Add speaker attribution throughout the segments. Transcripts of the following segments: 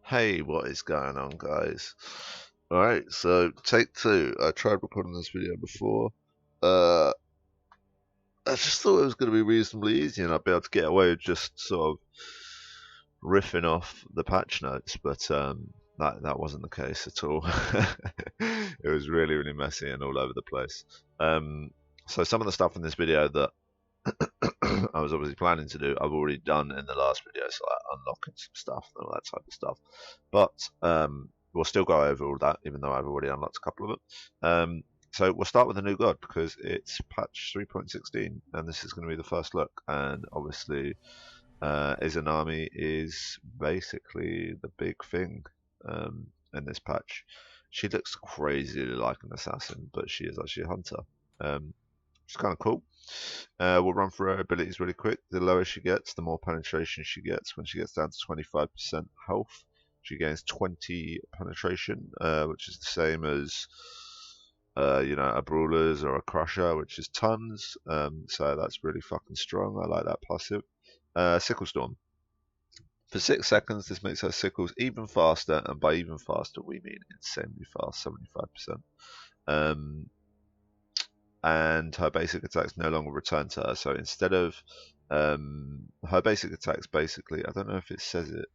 Speaker 1: Hey, what is going on, guys? Alright, so take two. I tried recording this video before. Uh, I just thought it was going to be reasonably easy and I'd be able to get away with just sort of riffing off the patch notes, but that wasn't the case at all. It was really, really messy and all over the place. So some of the stuff in this video that I was obviously planning to do, I've already done in the last video, so like unlocking some stuff and all that type of stuff. But we'll still go over all that, even though I've already unlocked a couple of them. So we'll start with a new god because it's patch 3.16, and this is going to be the first look. And obviously, Izanami is basically the big thing in this patch. She looks crazily like an assassin, but she is actually a hunter. Which is kind of cool. We'll run through her abilities really quick. The lower she gets, the more penetration she gets. When she gets down to 25% health, she gains 20 penetration, which is the same as a brawler's or a crusher, which is tons. So that's really fucking strong. I like that passive. Sickle Storm. For 6 seconds, this makes her sickles even faster, and by even faster, we mean insanely fast, 75%. And her basic attacks no longer return to her. So instead of her basic attacks, basically, I don't know if it says it.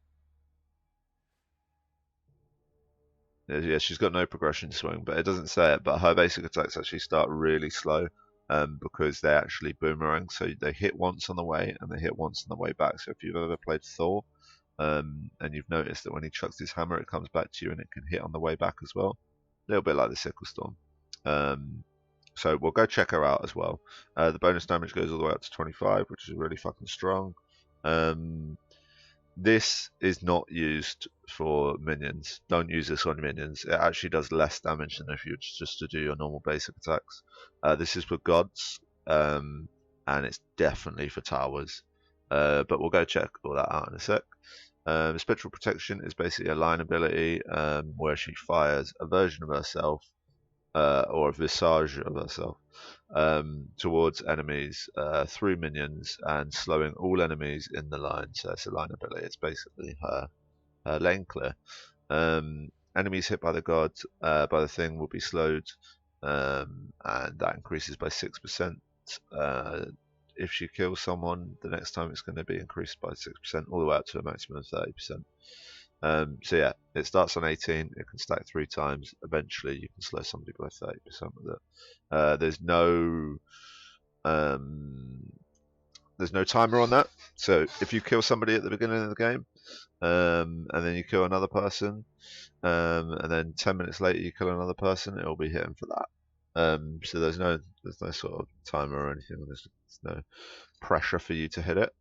Speaker 1: Yeah, she's got no progression swing, but it doesn't say it. But her basic attacks actually start really slow because they actually boomerang. So they hit once on the way and they hit once on the way back. So if you've ever played Thor and you've noticed that when he chucks his hammer, it comes back to you and it can hit on the way back as well. A little bit like the Sickle Storm. So we'll go check her out as well. The bonus damage goes all the way up to 25, which is really fucking strong. This is not used for minions. Don't use this on minions. It actually does less damage than if you were just to do your normal basic attacks. This is for gods, and it's definitely for towers. But we'll go check all that out in a sec. Spectral Protection is basically a line ability where she fires a version of herself or a visage of herself towards enemies through minions and slowing all enemies in the line. So it's a line ability. It's basically her lane clear. Enemies hit by the god by the thing will be slowed, and that increases by 6%. If she kills someone, the next time it's going to be increased by 6%, all the way up to a maximum of 30%. So yeah, it starts on 18. It can stack 3 times. Eventually, you can slow somebody by 30% with it. There's no timer on that. So if you kill somebody at the beginning of the game, and then you kill another person, and then 10 minutes later you kill another person, it will be hitting for that. So there's no sort of timer or anything. There's no pressure for you to hit it.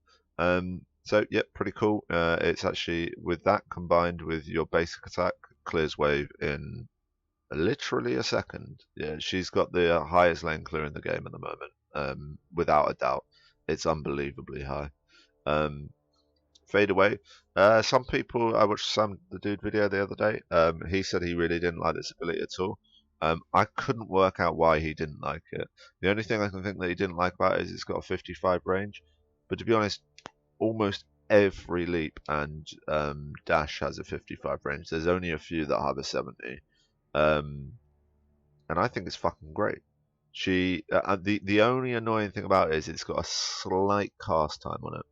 Speaker 1: So yeah, pretty cool. It's actually with that combined with your basic attack, clears wave in literally a second. Yeah, she's got the highest lane clear in the game at the moment, without a doubt. It's unbelievably high. Fade away. Some people, I watched the dude video the other day. He said he really didn't like this ability at all. I couldn't work out why he didn't like it. The only thing I can think that he didn't like about it is it's got a 55 range. But to be honest, almost every leap and dash has a 55 range. There's only a few that have a 70, and I think it's fucking great. The only annoying thing about it is it's got a slight cast time on it,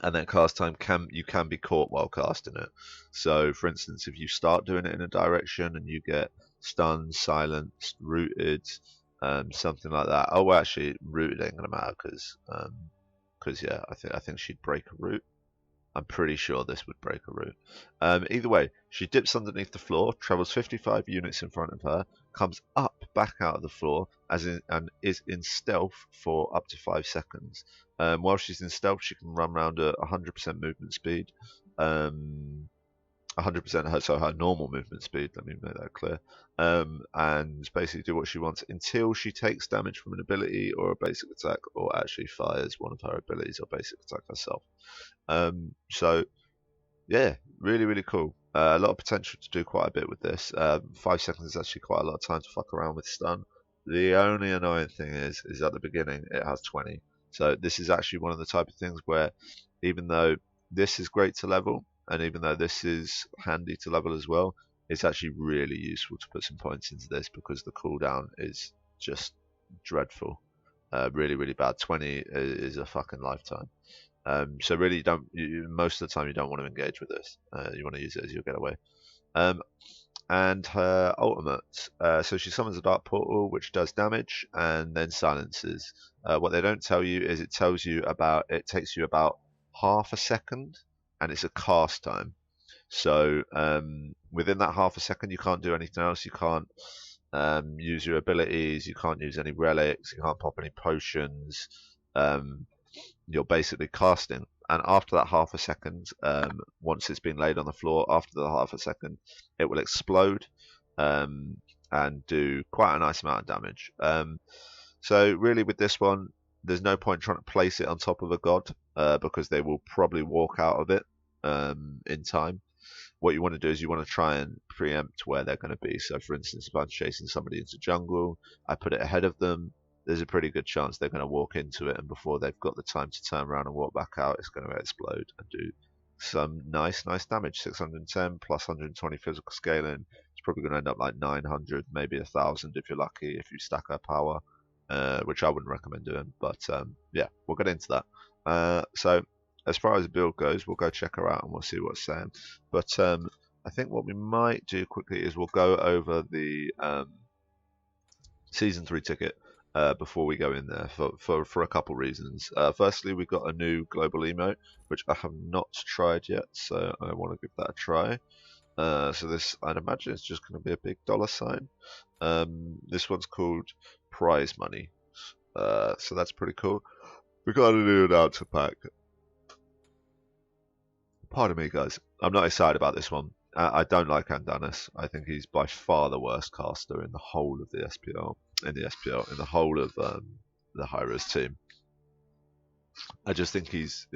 Speaker 1: and that cast time you can be caught while casting it. So, for instance, if you start doing it in a direction and you get stunned, silenced, rooted, something like that. Oh, well, actually, rooted ain't gonna matter because yeah, I think she'd break a root. I'm pretty sure this would break a root. Either way, she dips underneath the floor, travels 55 units in front of her, comes up back out of the floor, and is in stealth for up to 5 seconds. While she's in stealth, she can run around at 100% movement speed. 100% her normal movement speed, let me make that clear, and basically do what she wants until she takes damage from an ability or a basic attack, or actually fires one of her abilities or basic attack herself. So yeah, really, really cool. A lot of potential to do quite a bit with this. 5 seconds is actually quite a lot of time to fuck around with stun. The only annoying thing is at the beginning it has 20. So this is actually one of the type of things where, even though this is great to level, and even though this is handy to level as well, it's actually really useful to put some points into this because the cooldown is just dreadful. Really, really bad. 20 is a fucking lifetime. So really, most of the time you don't want to engage with this. You want to use it as your getaway. And her ultimate. So she summons a dark portal, which does damage and then silences. What they don't tell you is it takes you about half a second, and it's a cast time. So within that half a second, you can't do anything else. You can't use your abilities. You can't use any relics. You can't pop any potions. You're basically casting. And after that half a second, once it's been laid on the floor, after the half a second, it will explode and do quite a nice amount of damage. So really with this one, there's no point trying to place it on top of a god because they will probably walk out of it in time. What you want to do is you want to try and preempt where they're going to be. So for instance, if I'm chasing somebody into jungle, I put it ahead of them, there's a pretty good chance they're going to walk into it, and before they've got the time to turn around and walk back out, it's going to explode and do some nice damage. 610 plus 120 physical scaling. It's probably going to end up like 900, maybe 1,000 if you're lucky, if you stack her power, which I wouldn't recommend doing. But yeah, we'll get into that. So as far as the build goes, we'll go check her out and we'll see what's saying. But I think what we might do quickly is we'll go over the Season 3 ticket before we go in there for a couple reasons. Firstly, we've got a new global emote, which I have not tried yet, so I want to give that a try. So this, I'd imagine, it's just going to be a big $sign. This one's called Prize Money, so that's pretty cool. We got a new announcer pack. Pardon me, guys. I'm not excited about this one. I don't like Andanis. I think he's by far the worst caster in the whole of the SPL. In the whole of the high-res team. I just think his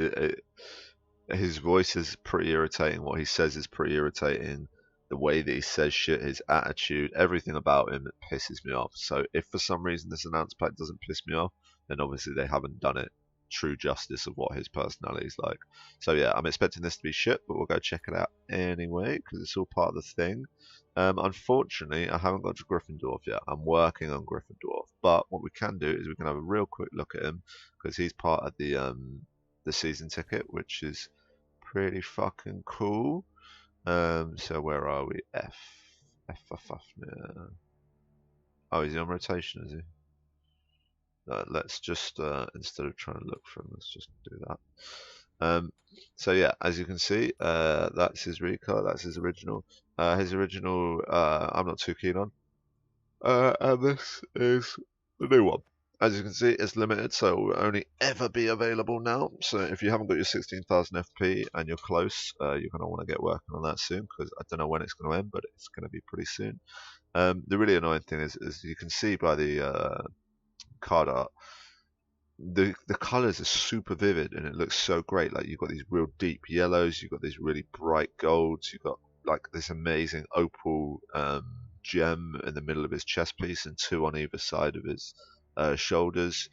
Speaker 1: voice is pretty irritating. What he says is pretty irritating. The way that he says shit, his attitude, everything about him, it pisses me off. So if for some reason this announce pack doesn't piss me off, then obviously they haven't done it true justice of what his personality is like. So yeah, I'm expecting this to be shit, but we'll go check it out anyway because it's all part of the thing. Unfortunately, I haven't got to Gryffindor yet. I'm working on Gryffindor, but what we can do is we can have a real quick look at him because he's part of the season ticket, which is pretty fucking cool. So where are we? F. Yeah. Oh, is he on rotation? Is he? Let's just instead of trying to look for him, let's just do that. So yeah, as you can see, that's his recolor, that's his original. His original, I'm not too keen on. And this is the new one. As you can see, it's limited, so it will only ever be available now. So if you haven't got your 16,000 FP and you're close, you're going to want to get working on that soon because I don't know when it's going to end, but it's going to be pretty soon. The really annoying thing is you can see by the card art, the colors are super vivid and it looks so great. Like you've got these real deep yellows, you've got these really bright golds, you've got like this amazing opal gem in the middle of his chest piece and two on either side of his shoulders.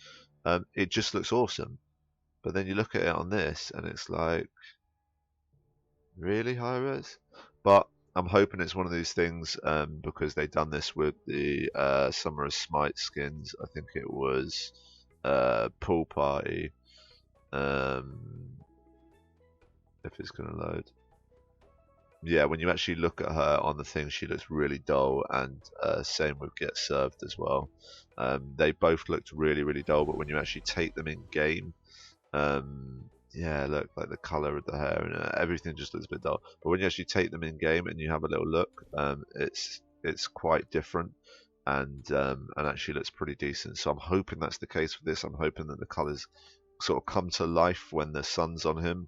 Speaker 1: It just looks awesome. But then you look at it on this and it's like, really, high res? But I'm hoping it's one of these things because they've done this with the Summer of Smite skins. I think it was Pool Party. If it's going to load. Yeah, when you actually look at her on the thing, she looks really dull, and same with Get Served as well. They both looked really, really dull, but when you actually take them in game, yeah, look, like the colour of the hair and everything just looks a bit dull. But when you actually take them in game and you have a little look, it's quite different and actually looks pretty decent. So I'm hoping that's the case with this. I'm hoping that the colours sort of come to life when the sun's on him.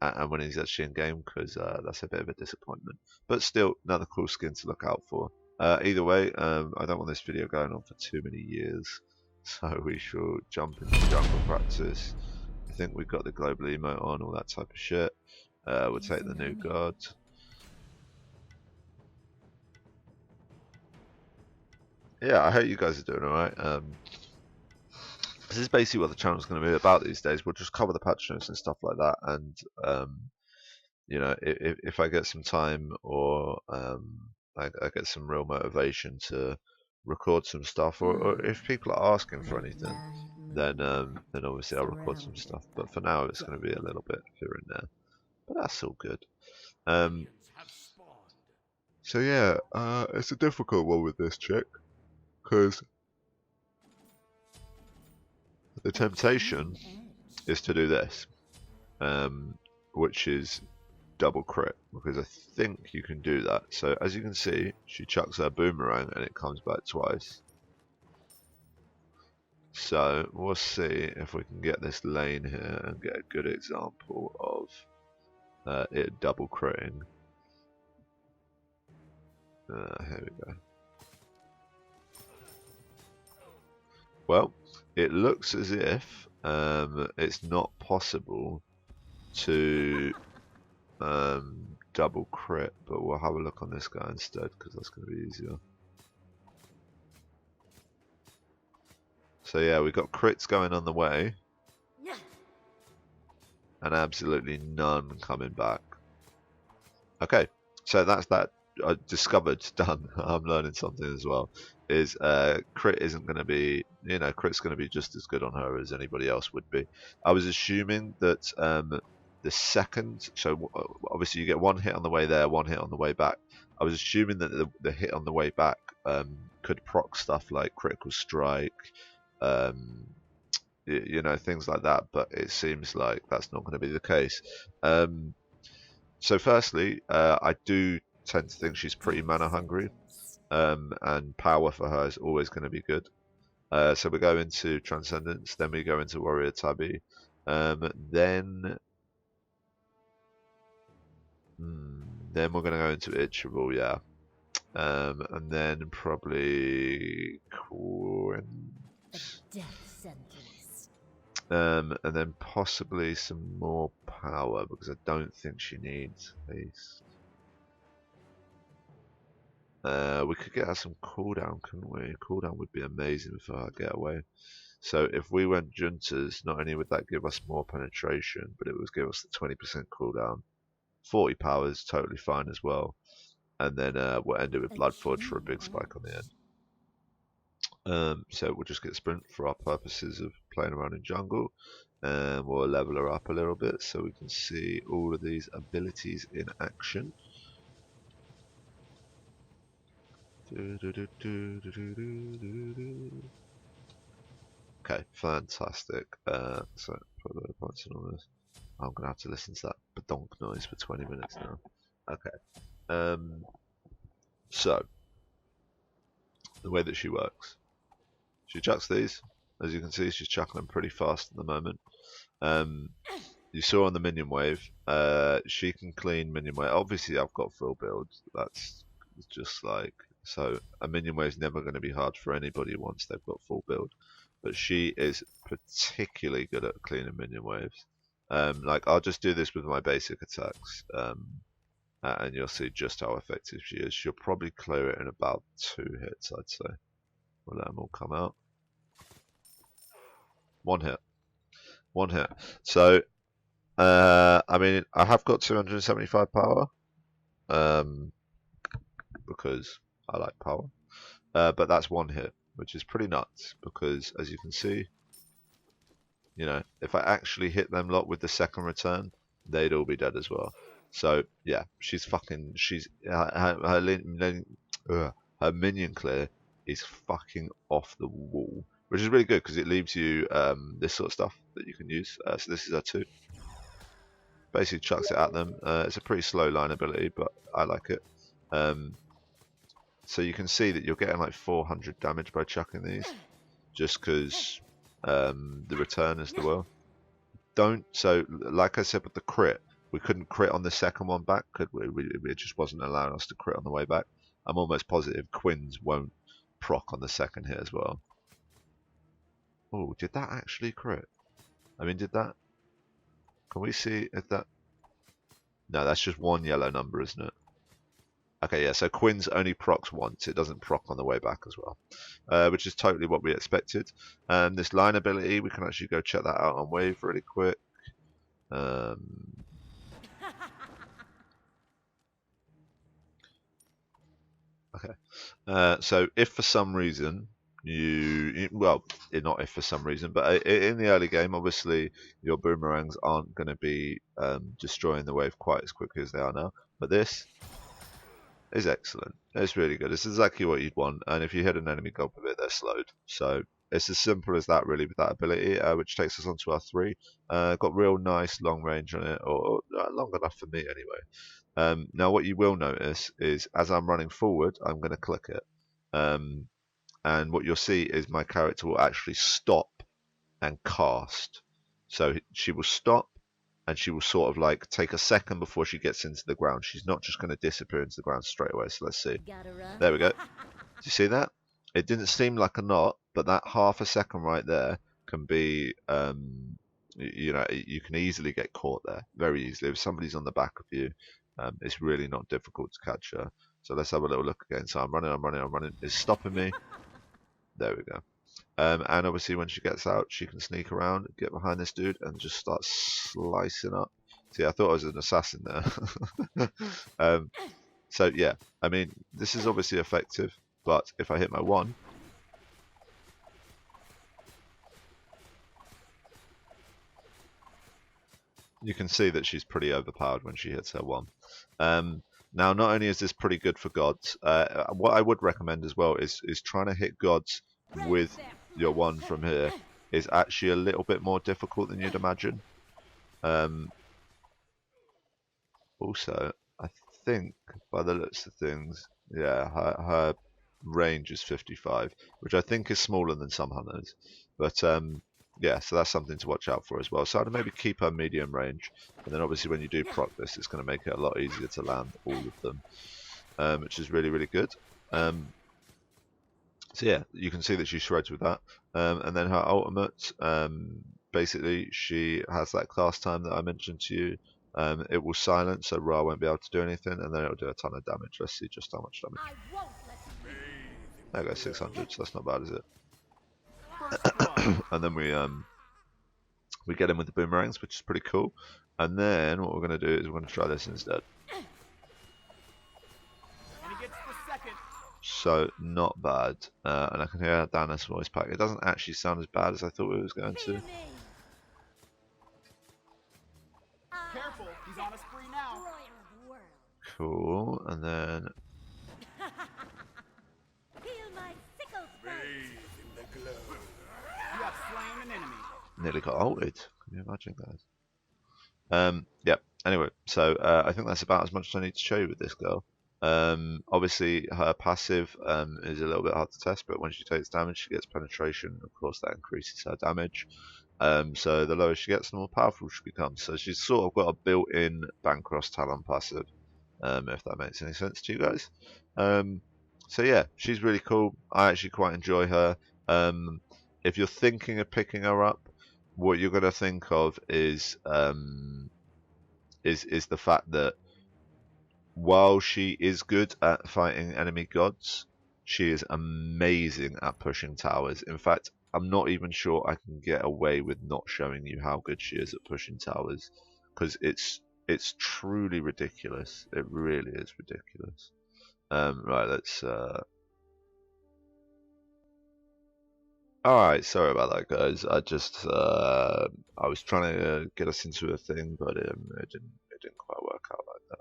Speaker 1: And when he's actually in game, because that's a bit of a disappointment. But still, another cool skin to look out for. Either way, I don't want this video going on for too many years, so we shall jump into jungle practice. I think we've got the global emote on, all that type of shit. We'll take the new god. Yeah, I hope you guys are doing alright. This is basically what the channel's going to be about these days. We'll just cover the patch notes and stuff like that, and you know, if I get some time or I get some real motivation to record some stuff, or if people are asking for anything, then obviously I'll record some stuff. But for now, it's going to be a little bit here and there. But that's all good. So yeah, it's a difficult one with this chick because the temptation is to do this, which is double crit, because I think you can do that. So as you can see, she chucks her boomerang and it comes back twice. So we'll see if we can get this lane here and get a good example of it double critting. Here we go. Well, it looks as if it's not possible to double crit, but we'll have a look on this guy instead because that's going to be easier. So yeah, we've got crits going on the way and absolutely none coming back. Okay, so that's that. I discovered, done. I'm learning something as well. Is crit isn't going to be, you know, crit's going to be just as good on her as anybody else would be. I was assuming that the second, so obviously you get one hit on the way there, one hit on the way back. I was assuming that the hit on the way back could proc stuff like critical strike, you know, things like that. But it seems like that's not going to be the case. So firstly, I do tend to think she's pretty mana hungry, and power for her is always going to be good. So we go into Transcendence, then we go into Warrior Tabby, then we're going to go into Itchable, yeah, and then probably Quint. And then possibly some more power, because I don't think she needs haste. We could get her some cooldown, couldn't we? Cooldown would be amazing for her getaway. So if we went Juntas, not only would that give us more penetration, but it would give us the 20% cooldown. 40 power is totally fine as well. And then we'll end it with Bloodforge for a big spike on the end. So we'll just get Sprint for our purposes of playing around in jungle. And we'll level her up a little bit so we can see all of these abilities in action. Okay, fantastic. So put a bit of points in on this. I'm gonna have to listen to that badonk noise for 20 minutes now. Okay. So the way that she works, she chucks these. As you can see, she's chucking them pretty fast at the moment. You saw on the minion wave, she can clean minion wave. Obviously, I've got full build. That's just like, so a minion wave is never going to be hard for anybody once they've got full build. But she is particularly good at cleaning minion waves. Like I'll just do this with my basic attacks, and you'll see just how effective she is. She'll probably clear it in about 2 hits, I'd say. We'll let them all come out. 1 hit. 1 hit. So, I mean, I have got 275 power, because I like power. But that's 1 hit, which is pretty nuts, because as you can see, you know, if I actually hit them lot with the second return, they'd all be dead as well. So yeah, she's her minion clear is fucking off the wall, which is really good because it leaves you this sort of stuff that you can use. So this is her 2. Basically chucks it at them. It's a pretty slow line ability, but I like it. So you can see that you're getting like 400 damage by chucking these, just because the return is the well. So like I said with the crit, we couldn't crit on the second one back, could we? It just wasn't allowing us to crit on the way back. I'm almost positive Quins won't proc on the second hit as well. Oh, did that actually crit? I mean, did that? Can we see if that? No, that's just 1 yellow number, isn't it? Okay, yeah, so Quins only procs once. It doesn't proc on the way back as well, which is totally what we expected. This line ability, we can actually go check that out on Wave really quick. Okay. So if for some reason well, not if for some reason, but in the early game, obviously your boomerangs aren't going to be destroying the wave quite as quickly as they are now. But this is excellent. It's really good. It's exactly what you'd want. And if you hit an enemy god with it, they're slowed. So it's as simple as that, really, with that ability, which takes us on to our 3. Got real nice long range on it, or long enough for me anyway. Now, what you will notice is as I'm running forward, I'm going to click it. And what you'll see is my character will actually stop and cast. So she will stop and she will sort of like take a second before she gets into the ground. She's not just going to disappear into the ground straight away. So let's see. There we go. Do you see that? It didn't seem like a knot, but that half a second right there can be, you know, you can easily get caught there, very easily. If somebody's on the back of you, it's really not difficult to catch her. So let's have a little look again. So I'm running. It's stopping me. There we go. And obviously when she gets out, she can sneak around, get behind this dude, and just start slicing up. See, I thought I was an assassin there. So yeah, I mean, this is obviously effective, but if I hit my 1, you can see that she's pretty overpowered when she hits her 1. Now, not only is this pretty good for gods, what I would recommend as well is trying to hit gods with your 1 from here is actually a little bit more difficult than you'd imagine. Also, I think by the looks of things, yeah, her range is 55, which I think is smaller than some hunters. But yeah, so that's something to watch out for as well. So I'd maybe keep her medium range, and then obviously when you do proc this, it's going to make it a lot easier to land all of them, which is really, really good. So yeah, you can see that she shreds with that. And then her ultimate, basically she has that class time that I mentioned to you. It will silence, so Ra won't be able to do anything, and then it'll do a ton of damage. Let's see just how much damage. There we go, 600, so that's not bad, is it? And then we get in with the boomerangs, which is pretty cool. And then what we're going to do is we're going to try this instead. So not bad, and I can hear Dana's voice pack. It doesn't actually sound as bad as I thought it was going to.
Speaker 2: Careful, he's on a spree now.
Speaker 1: Cool, and then
Speaker 2: You have slain an enemy.
Speaker 1: nearly got ulted. Can you imagine, guys? Yeah. Anyway, so I think that's about as much as I need to show you with this girl. Obviously, her passive is a little bit hard to test, but when she takes damage, she gets penetration. Of course, that increases her damage. So the lower she gets, the more powerful she becomes. So she's sort of got a built-in Bancross Talon passive, if that makes any sense to you guys. So yeah, she's really cool. I actually quite enjoy her. If you're thinking of picking her up, what you're gonna think of is the fact that while she is good at fighting enemy gods, she is amazing at pushing towers. In fact, I'm not even sure I can get away with not showing you how good she is at pushing towers, because it's truly ridiculous. It really is ridiculous. Right, let's. Alright, sorry about that, guys. I just I was trying to get us into a thing, but it didn't quite work out like that.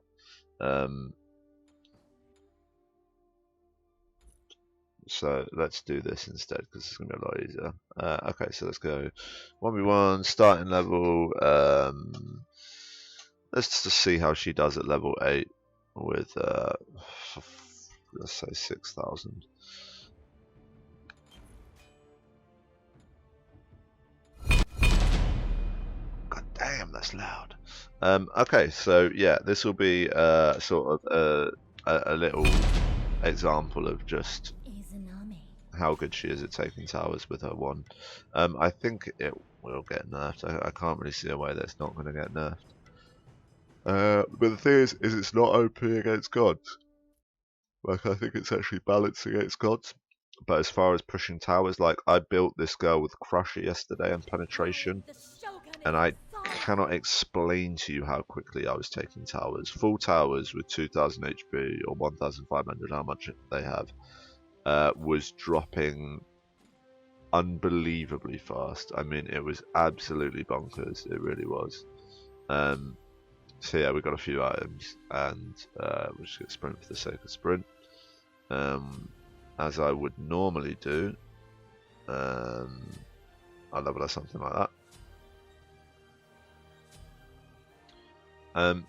Speaker 1: So let's do this instead because it's gonna be a lot easier. Okay, so let's go 1v1 starting level. Let's just see how she does at level 8 with let's say 6,000. God damn, that's loud. Okay, so yeah, this will be sort of a little example of just how good she is at taking towers with her 1. I think it will get nerfed. I can't really see a way that it's not going to get nerfed. But the thing is it's not OP against gods. Like, I think it's actually balanced against gods. But as far as pushing towers, like, I built this girl with Crusher yesterday and penetration, and I cannot explain to you how quickly I was taking towers. Full towers with 2000 HP or 1500, how much they have, was dropping unbelievably fast. I mean, it was absolutely bonkers. It really was. So yeah, we got a few items, and we'll just get sprint for the sake of sprint, as I would normally do. I'll level up something like that.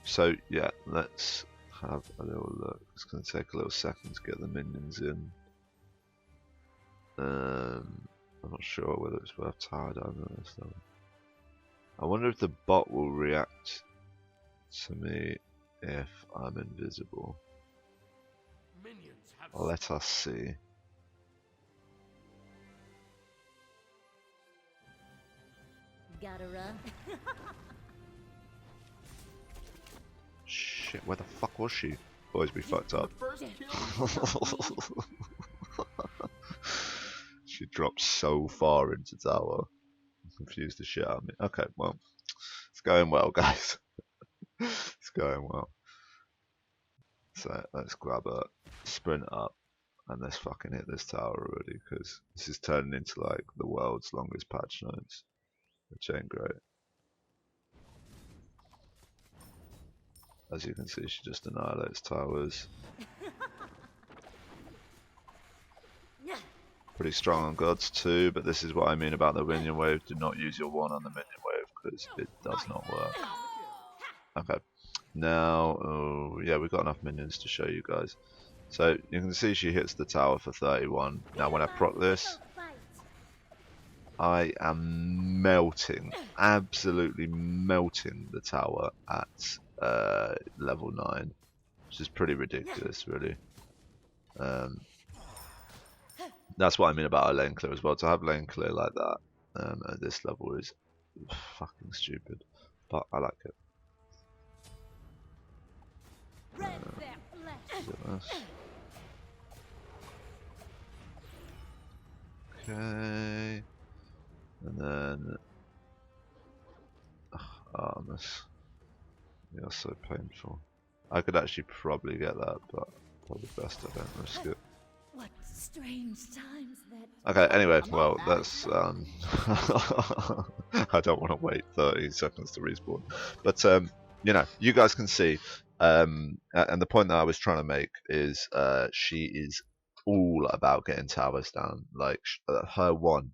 Speaker 1: So yeah, let's have a little look. It's going to take a little second to get the minions in. I'm not sure whether it's worth tower down on this though. I wonder if the bot will react to me if I'm invisible. Let us see.
Speaker 3: Gotta run.
Speaker 1: Shit, where the fuck was she? Boys, we fucked up. She dropped so far into tower. Confused the shit out of me. Okay, well, it's going well, guys. It's going well. So let's grab a sprint up and let's fucking hit this tower already, because this is turning into like the world's longest patch notes, which ain't great. As you can see, she just annihilates towers. Pretty strong on gods too, but this is what I mean about the minion wave. Do not use your one on the minion wave because it does not work. Okay, now, oh, yeah, we've got enough minions to show you guys. So you can see she hits the tower for 31. Now when I proc this, I am melting, absolutely melting the tower at level 9, which is pretty ridiculous, really. That's what I mean about a lane clear as well. To have lane clear like that at this level is fucking stupid, but I like it. Okay, and then this. Yeah, so painful. I could actually probably get that, but probably best I don't risk it.
Speaker 3: What strange times that.
Speaker 1: Okay, anyway, well, that's I don't want to wait 30 seconds to respawn, but you know, you guys can see, and the point that I was trying to make is she is all about getting towers down. Like her one,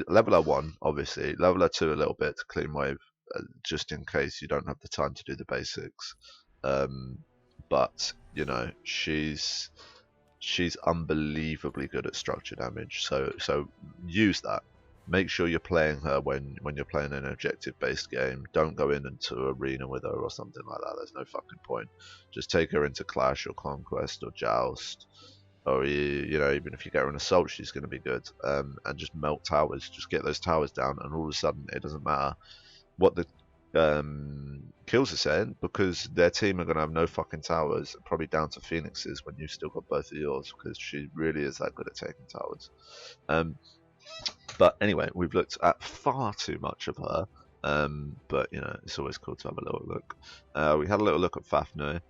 Speaker 1: level her 1 obviously, level her 2 a little bit to clean wave, just in case you don't have the time to do the basics. But you know, she's unbelievably good at structure damage. So use that. Make sure you're playing her when you're playing an objective-based game. Don't go into arena with her or something like that. There's no fucking point. Just take her into Clash or Conquest or Joust, or you know, even if you get her an assault, she's going to be good. And just melt towers. Just get those towers down, and all of a sudden, it doesn't matter what the kills are saying, because their team are going to have no fucking towers, probably down to Phoenix's when you've still got both of yours, because she really is that good at taking towers. But anyway, we've looked at far too much of her, but you know, it's always cool to have a little look. We had a little look at Fafnir.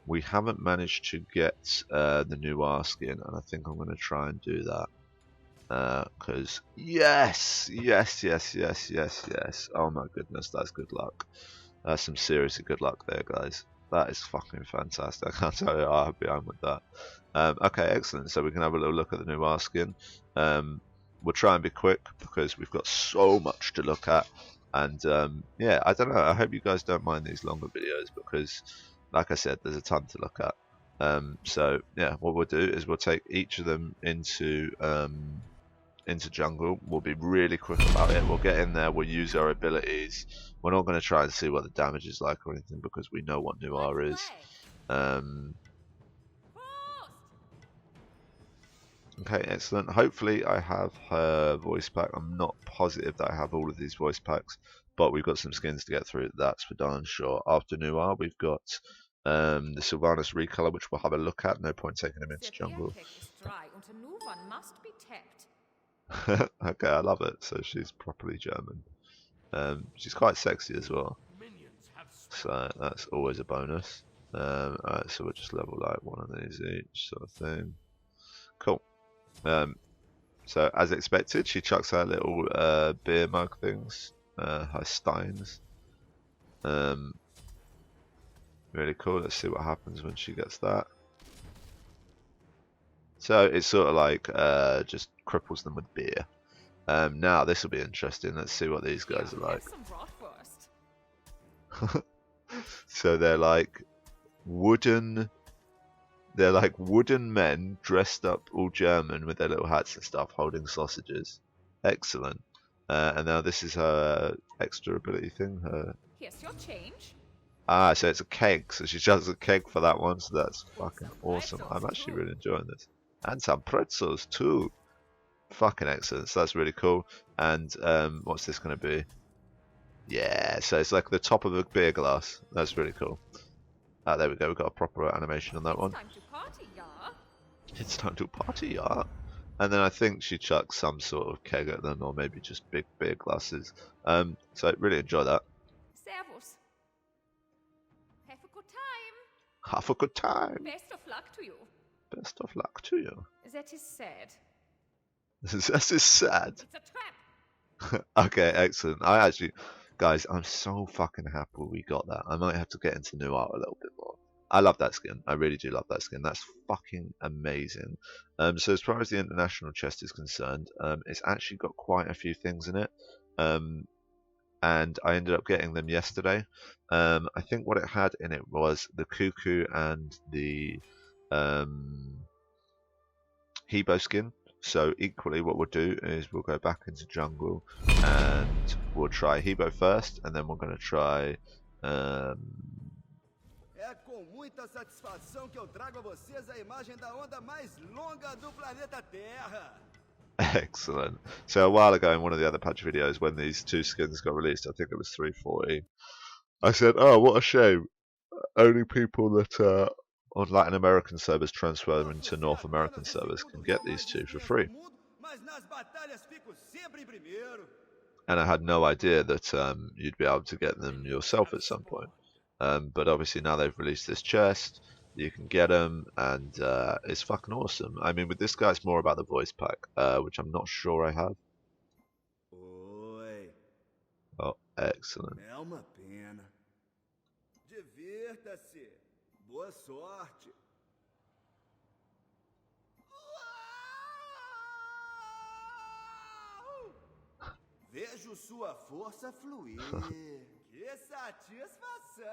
Speaker 1: We haven't managed to get the new R skin, and I think I'm going to try and do that. Because yes, oh my goodness, that's good luck. That's some seriously good luck there, guys. That is fucking fantastic. I can't tell you how happy I am with that. Okay, excellent. So we can have a little look at the new R skin. We'll try and be quick because we've got so much to look at. And yeah, I don't know. I hope you guys don't mind these longer videos because, like I said, there's a ton to look at. So yeah, what we'll do is we'll take each of them into jungle. We'll be really quick about it. We'll get in there, we'll use our abilities. We're not going to try and see what the damage is like or anything because we know what new R is. Okay, excellent. Hopefully I have her voice pack. I'm not positive that I have all of these voice packs, but we've got some skins to get through. That's for darn sure. After new R, we've got the Sylvanas recolor, which we'll have a look at. No point taking him into jungle. Okay, I love it. So she's properly German. She's quite sexy as well, so that's always a bonus. Alright, so we'll just level like one of these each, sort of thing. Cool. So as expected, she chucks out little beer mug things, her steins. Really cool. Let's see what happens when she gets that. So it's sort of like just cripples them with beer. Now this will be interesting. Let's see what these guys are like. So they're like wooden. They're like wooden men dressed up all German with their little hats and stuff, holding sausages. Excellent. And now this is her extra ability thing.
Speaker 4: Here's your change.
Speaker 1: Ah, so it's a keg. So she does a keg for that one. So that's fucking awesome. I'm actually really enjoying this. And some pretzels too. Fucking excellent. So that's really cool. And what's this going to be? Yeah, so it's like the top of a beer glass. That's really cool. There we go. We've got a proper animation on that one.
Speaker 4: Time to party, yeah.
Speaker 1: It's time to party, yeah. And then I think she chucks some sort of keg at them, or maybe just big beer glasses. So I really enjoy that.
Speaker 4: Servus. Have a good time.
Speaker 1: Have a good time.
Speaker 4: Best of luck to you.
Speaker 1: Best of luck to you.
Speaker 4: That is sad.
Speaker 1: This is sad.
Speaker 4: It's a trap.
Speaker 1: Okay, excellent. Guys, I'm so fucking happy we got that. I might have to get into new art a little bit more. I love that skin. I really do love that skin. That's fucking amazing. So as far as the international chest is concerned, it's actually got quite a few things in it. And I ended up getting them yesterday. I think what it had in it was the cuckoo and the Hebo skin. So equally what we'll do is we'll go back into jungle and we'll try Hebo first, and then we're going to try
Speaker 5: É com muita satisfação que eu trago a vocês a imagem da onda mais longa do planeta Terra.
Speaker 1: Excellent. So a while ago in one of the other patch videos, when these two skins got released, I think it was 340, I said, oh, what a shame. Only people that are on Latin American servers transfer into North American servers can get these two for free. And I had no idea that you'd be able to get them yourself at some point. But obviously now they've released this chest, you can get them, and it's fucking awesome. I mean, with this guy, it's more about the voice pack, which I'm not sure I have.
Speaker 5: Oi.
Speaker 1: Oh, excellent.
Speaker 5: É uma pena. Divirta-se. Boa sorte. Vejo sua força fluir. Que satisfação!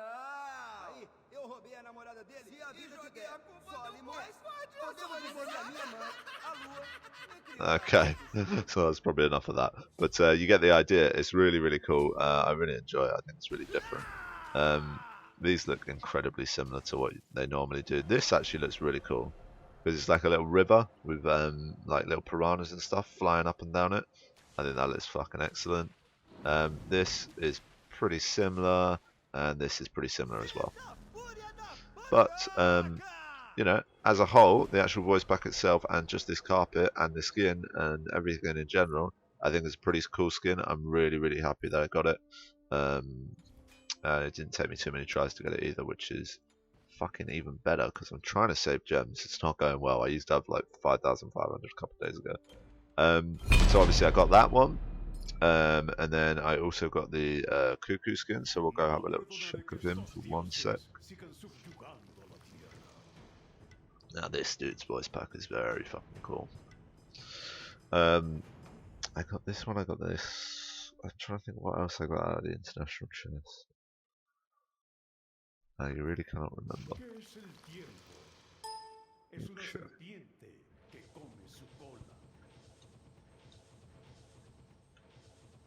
Speaker 5: Aí, eu roubei a namorada dele e a vida de guerra. Só limões. Podemos dizer que a minha mãe, a lua...
Speaker 1: Okay, so that's probably enough of that. But you get the idea. It's really, really cool. I really enjoy it. I think it's really different. These look incredibly similar to what they normally do. This actually looks really cool because it's like a little river with like little piranhas and stuff flying up and down it. I think that looks fucking excellent. This is pretty similar, and this is pretty similar as well. But you know, as a whole, the actual voice pack itself and just this carpet and the skin and everything in general, I think it's a pretty cool skin. I'm really, really happy that I got it. It didn't take me too many tries to get it either, which is fucking even better because I'm trying to save gems. It's not going well. I used to have like 5,500 a couple of days ago. So obviously I got that one. And then I also got the cuckoo skin, so we'll go have a little check of him for 1 sec. Now this dude's voice pack is very fucking cool. I got this one, I got this. I'm trying to think what else I got out of the international chest. I really cannot remember. Okay.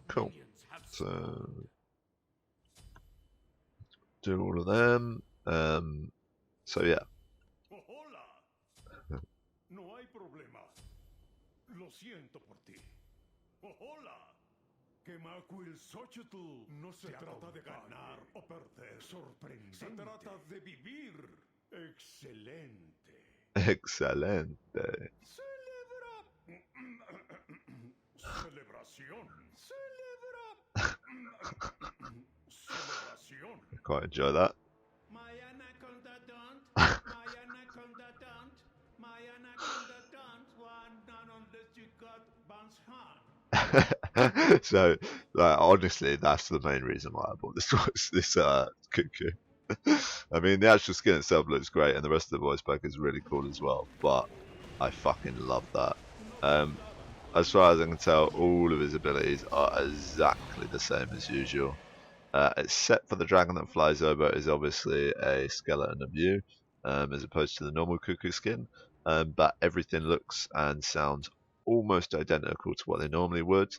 Speaker 1: Cool. So do all of them. So yeah.
Speaker 6: No hay problema. Lo siento por ti. Hola. Que Macuilxóchitl no se trata de ganar o perder. Sorprendente. Se trata de vivir. Excelente.
Speaker 1: Excelente.
Speaker 6: Celebra. Celebración. Celebra. Celebración.
Speaker 1: I quite enjoy that.
Speaker 6: My anaconda don't. My anaconda don't. My anaconda don't want none unless you got Bounce Hunt.
Speaker 1: So, like, honestly, that's the main reason why I bought this cuckoo. I mean, the actual skin itself looks great, and the rest of the voice pack is really cool as well. But I fucking love that. As far as I can tell, all of his abilities are exactly the same as usual. Except for the dragon that flies over is obviously a skeleton of you, as opposed to the normal cuckoo skin. But everything looks and sounds almost identical to what they normally would.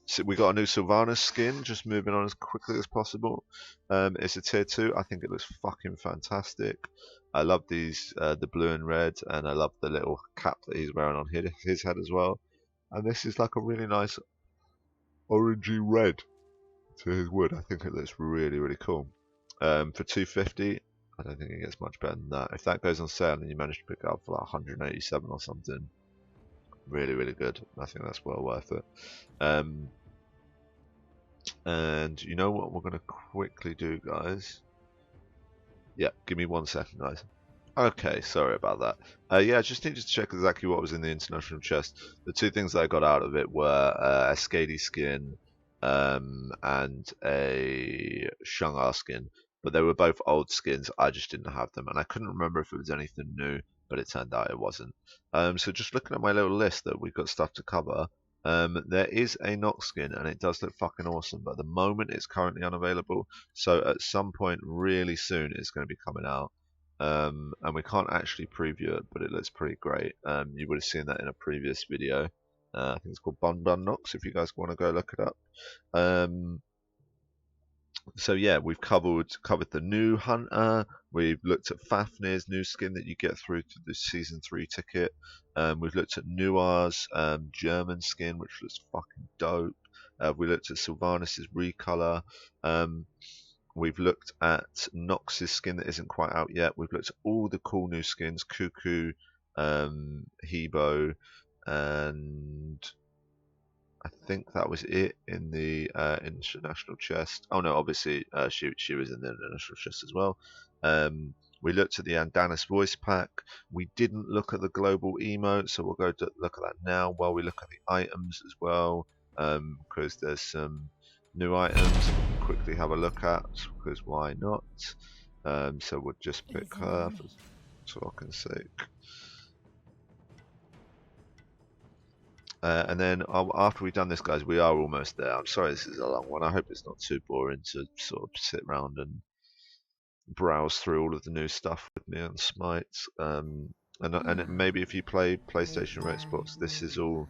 Speaker 1: So we got a new Sylvanas skin, just moving on as quickly as possible. It's a tier 2. I think it looks fucking fantastic. I love these, the blue and red, and I love the little cap that he's wearing on his head as well. And this is like a really nice orangey red to his wood. I think it looks really, really cool. For 250, I don't think it gets much better than that. If that goes on sale and you manage to pick it up for like 187 or something, really, really good. I think that's well worth it. And you know what we're going to quickly do, guys? Yeah, give me 1 second, guys. Okay, sorry about that. Yeah, I just needed to check exactly what was in the international chest. The two things that I got out of it were a Skady skin and a Shungar skin. But they were both old skins, I just didn't have them. And I couldn't remember if it was anything new, but it turned out it wasn't. So just looking at my little list that we've got stuff to cover, there is a Nox skin, and it does look fucking awesome. But at the moment, it's currently unavailable. So at some point really soon, it's going to be coming out. And we can't actually preview it, but it looks pretty great. You would have seen that in a previous video. I think it's called Bun Bun Nox, if you guys want to go look it up. So yeah, we've covered the new Hunter. We've looked at Fafnir's new skin that you get through to the Season 3 ticket. We've looked at Nuar's German skin, which looks fucking dope. We looked at Sylvanas' recolor. We've looked at Nox's skin that isn't quite out yet. We've looked at all the cool new skins, Cuckoo, Hebo, and I think that was it in the international chest. Oh no, obviously she was in the international chest as well. We looked at the Andanis voice pack. We didn't look at the global emote, so we'll go to look at that now while we look at the items as well, because there's some new items we can quickly have a look at, because why not? So we'll just pick her for talking sake. And then after we've done this, guys, we are almost there. I'm sorry this is a long one. I hope it's not too boring to sort of sit around and browse through all of the new stuff with me on Smite. And maybe if you play PlayStation or Xbox, this is all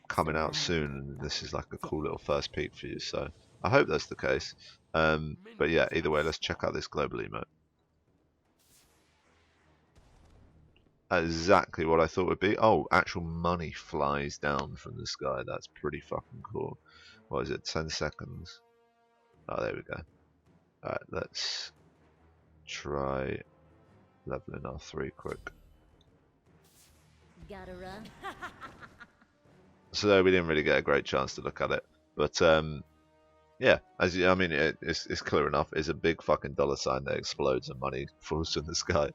Speaker 1: coming out soon, and this is like a cool little first peek for you. So I hope that's the case. But yeah, either way, let's check out this global emote. Exactly what I thought would be. Oh, actual money flies down from the sky. That's pretty fucking cool. What is it? 10 seconds. Oh, there we go. Alright, let's try leveling our 3 quick.
Speaker 3: Gotta run.
Speaker 1: So we didn't really get a great chance to look at it, but yeah, I mean, it's clear enough. It's a big fucking dollar sign that explodes and money falls from the sky.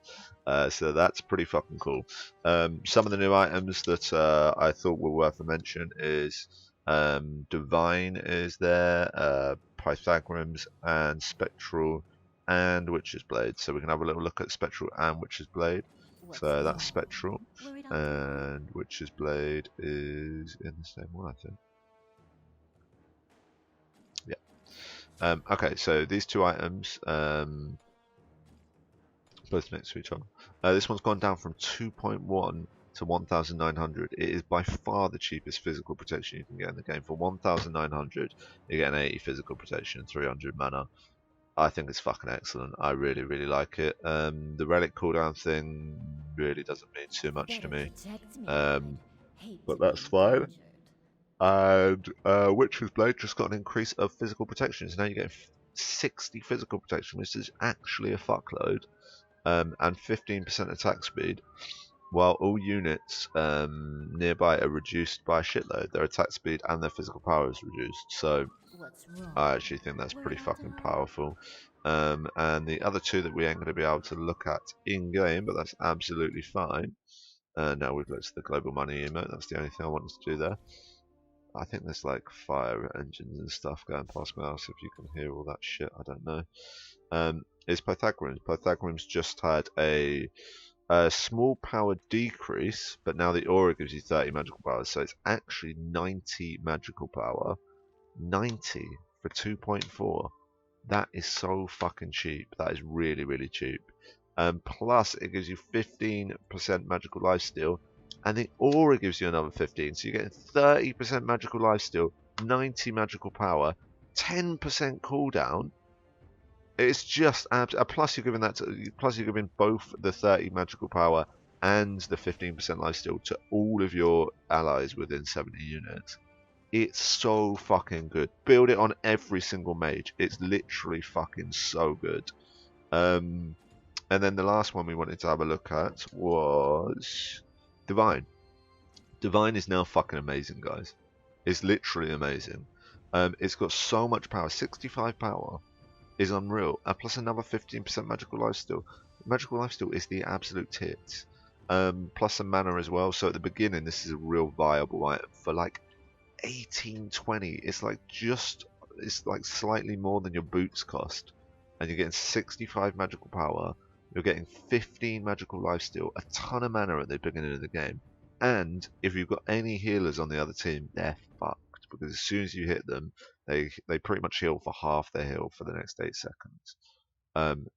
Speaker 1: So that's pretty fucking cool. Some of the new items that I thought were worth a mention is Divine is there, Pythagoreans and Spectral and Witch's Blade. So we can have a little look at Spectral and Witch's Blade. So that's Spectral, and Witch's Blade is in the same one, I think. Yeah. Okay, so these two items, both next to each other. This one's gone down from 2.1 to 1,900. It is by far the cheapest physical protection you can get in the game. For 1,900, you get an 80 physical protection, 300 mana. I think it's fucking excellent. I really, really like it. The relic cooldown thing really doesn't mean too much to me, but that's fine. And Witch's Blade just got an increase of physical protection, so now you get 60 physical protection, which is actually a fuckload, and 15% attack speed. while all units nearby are reduced by a shitload. Their attack speed and their physical power is reduced. So
Speaker 3: What's wrong?
Speaker 1: I actually think that's pretty fucking powerful. And the other two that we ain't going to be able to look at in game, but that's absolutely fine. Now we've looked at the global money emote. That's the only thing I wanted to do there. I think there's like fire engines and stuff going past my house. If you can hear all that shit, I don't know. Is Pythagoreans. Pythagoreans just had a small power decrease, but now the aura gives you 30 magical power, so it's actually 90 magical power. 90 for 2.4. That is so fucking cheap. That is really, really cheap. Plus, it gives you 15% magical lifesteal, and the aura gives you another 15. So you're getting 30% magical lifesteal, 90 magical power, 10% cooldown. It's just plus you're giving plus you're giving both the 30 magical power and the 15% lifesteal to all of your allies within 70 units. It's so fucking good. Build it on every single mage. It's literally fucking so good. And then the last one we wanted to have a look at was Divine. Divine is now fucking amazing, guys. It's literally amazing. It's got so much power. 65 power is unreal. Plus another 15% magical lifesteal. Magical lifesteal is the absolute tits. Plus some mana as well. So at the beginning, this is a real viable item for like 1820. It's like slightly more than your boots cost, and you're getting 65 magical power. You're getting 15 magical lifesteal, a ton of mana at the beginning of the game, and if you've got any healers on the other team, they're fucked, because as soon as you hit them, they pretty much heal for half their heal for the next 8 seconds.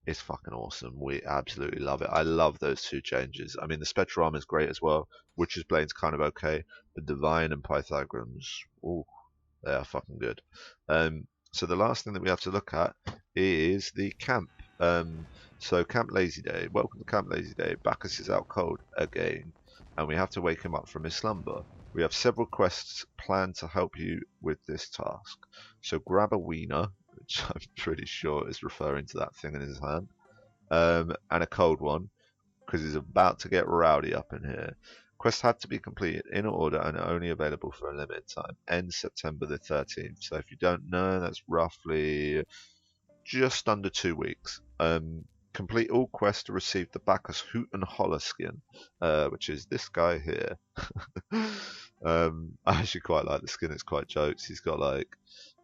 Speaker 1: It's fucking awesome. We absolutely love it. I love those two changes. I mean, the Spectral Armor is great as well. Witch's Blade's kind of okay. The Divine and Pythagoreans, ooh, they are fucking good. So the last thing that we have to look at is the camp. So Camp Lazy Day. Welcome to Camp Lazy Day. Bacchus is out cold again, and we have to wake him up from his slumber. We have several quests planned to help you with this task. So grab a wiener, which I'm pretty sure is referring to that thing in his hand, and a cold one, because he's about to get rowdy up in here. Quests had to be completed in order and are only available for a limited time. Ends September the 13th. So if you don't know, that's roughly just under 2 weeks. Complete all quests to receive the Bacchus Hoot and Holler skin, which is this guy here. I actually quite like the skin. It's quite jokes. He's got like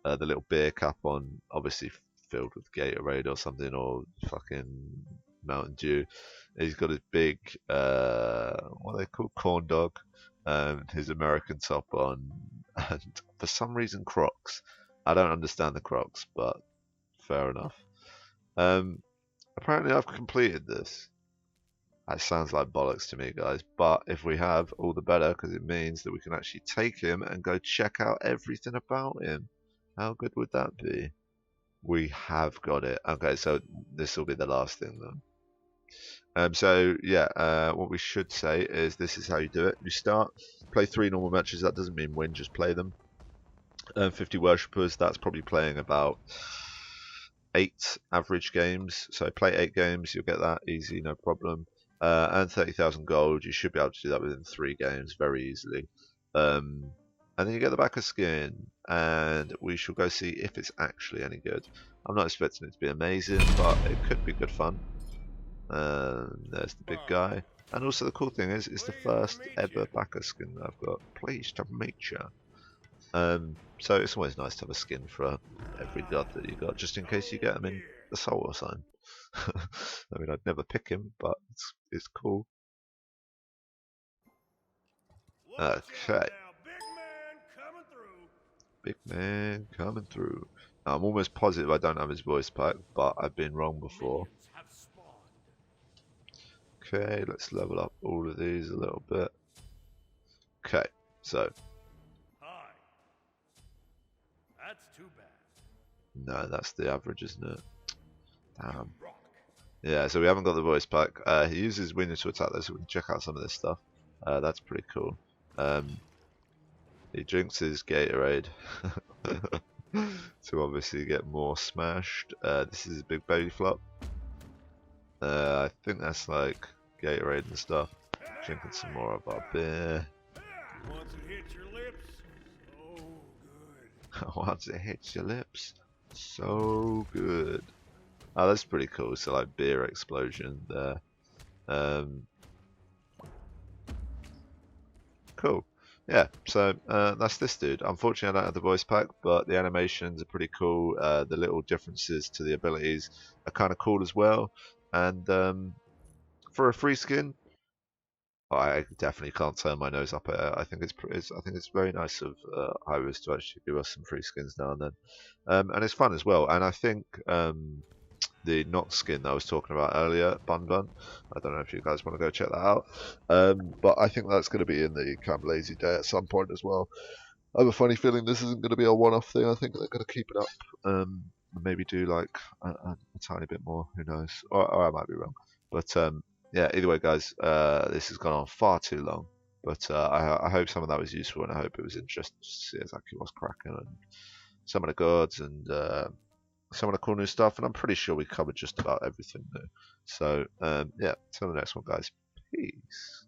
Speaker 1: the little beer cap on, obviously filled with Gatorade or something, or fucking Mountain Dew. He's got his big, what are they called, corn dog, his American top on, and for some reason Crocs. I don't understand the Crocs, but fair enough. Apparently I've completed this. That sounds like bollocks to me, guys, but if we have, all the better, because it means that we can actually take him and go check out everything about him. How good would that be? We have got it. Okay, so this will be the last thing then. So yeah, what we should say is this is how you do it. You start, play 3 normal matches. That doesn't mean win, just play them. 50 worshippers, that's probably playing about 8 average games. So play 8 games, you'll get that easy, no problem. And 30,000 gold, you should be able to do that within 3 games very easily. And then you get the Bacchus skin, and we shall go see if it's actually any good. I'm not expecting it to be amazing, but it could be good fun. There's the big guy. And also the cool thing is, it's the first ever Bacchus skin that I've got. Pleased to meet you. So it's always nice to have a skin for every god that you got, just in case you get them in the soul or something. I mean, I'd never pick him, but it's cool. Okay. Big man coming through. Now, I'm almost positive I don't have his voice pack, but I've been wrong before. Okay, let's level up all of these a little bit. Okay, so.
Speaker 6: Hi. That's too bad.
Speaker 1: No, that's the average, isn't it? Damn. Yeah, so we haven't got the voice pack. He uses Wind to attack though, so we can check out some of this stuff. That's pretty cool. He drinks his Gatorade to obviously get more smashed. This is his big belly flop. I think that's like Gatorade and stuff. Drinking some more of our beer.
Speaker 6: Once it hits your lips, so good.
Speaker 1: Once it hits your lips, so good. Oh, that's pretty cool. So like beer explosion there. Cool. Yeah, so that's this dude. Unfortunately, I don't have the voice pack, but the animations are pretty cool. The little differences to the abilities are kind of cool as well. And for a free skin, I definitely can't turn my nose up at it. I think it's very nice of Iris to actually give us some free skins now and then, and it's fun as well. And I think the Nox skin that I was talking about earlier, Bun Bun. I don't know if you guys want to go check that out, but I think that's going to be in the Camp Lazy Day at some point as well. I have a funny feeling this isn't going to be a one-off thing. I think they're going to keep it up, and maybe do like a tiny bit more. Who knows? Or I might be wrong. But yeah, either way, guys, this has gone on far too long. But I hope some of that was useful, and I hope it was interesting to see exactly what's cracking and some of the gods and some of the cool new stuff. And I'm pretty sure we covered just about everything new. So yeah, till the next one, guys. Peace.